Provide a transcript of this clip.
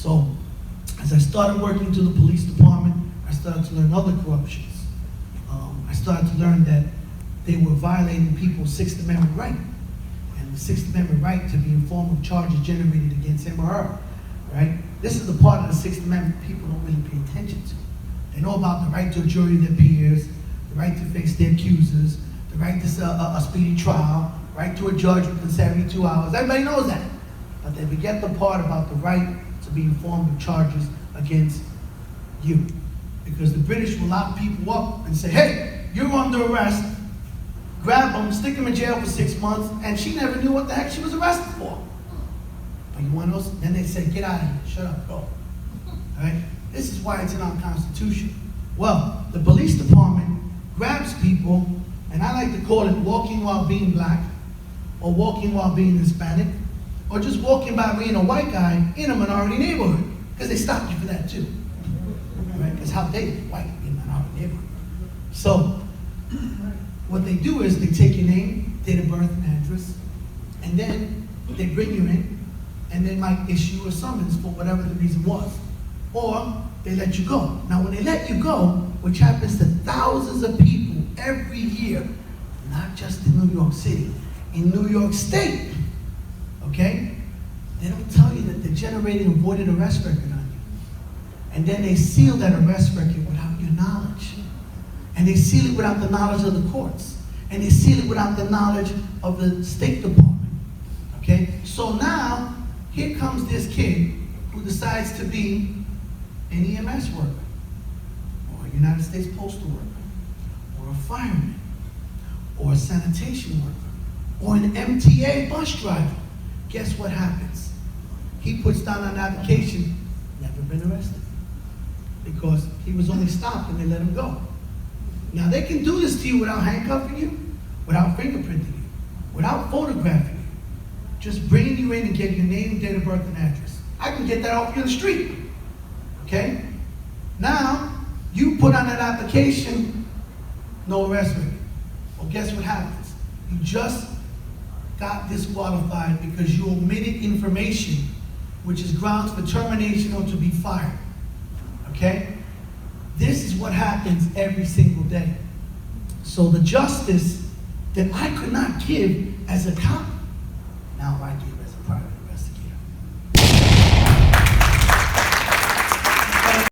So, as I started working to the police department, I started to learn other corruptions. I started to learn that they were violating people's Sixth Amendment right. And the Sixth Amendment right to be informed of charges generated against him or her, right? This is the part of the Sixth Amendment people don't really pay attention to. They know about the right to a jury of their peers, the right to face their accusers, the right to a speedy trial, right to a judge within 72 hours. Everybody knows that. But they forget the part about the right to be informed of charges against you. Because the British will lock people up and say, hey, you're under arrest, grab them, stick them in jail for 6 months, and she never knew what the heck she was arrested for. But you want to know? Then they say, get out of here, shut up, go. All right? This is why it's in our Constitution. Well, the police department grabs people, and I like to call it walking while being black, or walking while being Hispanic, or just walking by being a white guy in a minority neighborhood, because they stop you for that too. Right? Because how dare you, white in a minority neighborhood? So, what they do is they take your name, date of birth, and address, and then they bring you in, and they might issue a summons for whatever the reason was. Or they let you go. Now, when they let you go, which happens to thousands of people every year, not just in New York City, in New York State, okay? They don't tell you that they're generating a voided arrest record on you. And then they seal that arrest record without your knowledge. And they seal it without the knowledge of the courts. And they seal it without the knowledge of the State Department, okay? So now, here comes this kid who decides to be an EMS worker, or a United States Postal worker, or a fireman, or a sanitation worker, or an MTA bus driver. Guess what happens? He puts down an application, never been arrested, because he was only stopped and they let him go. Now they can do this to you without handcuffing you, without fingerprinting you, without photographing you, just bringing you in and getting your name, date of birth, and address. I can get that off you in the street. Okay? Now, you put on that application, no arrest record. Well, guess what happens? You just got disqualified because you omitted information, which is grounds for termination or to be fired. Okay? This is what happens every single day. So the justice that I could not give as a cop, now I give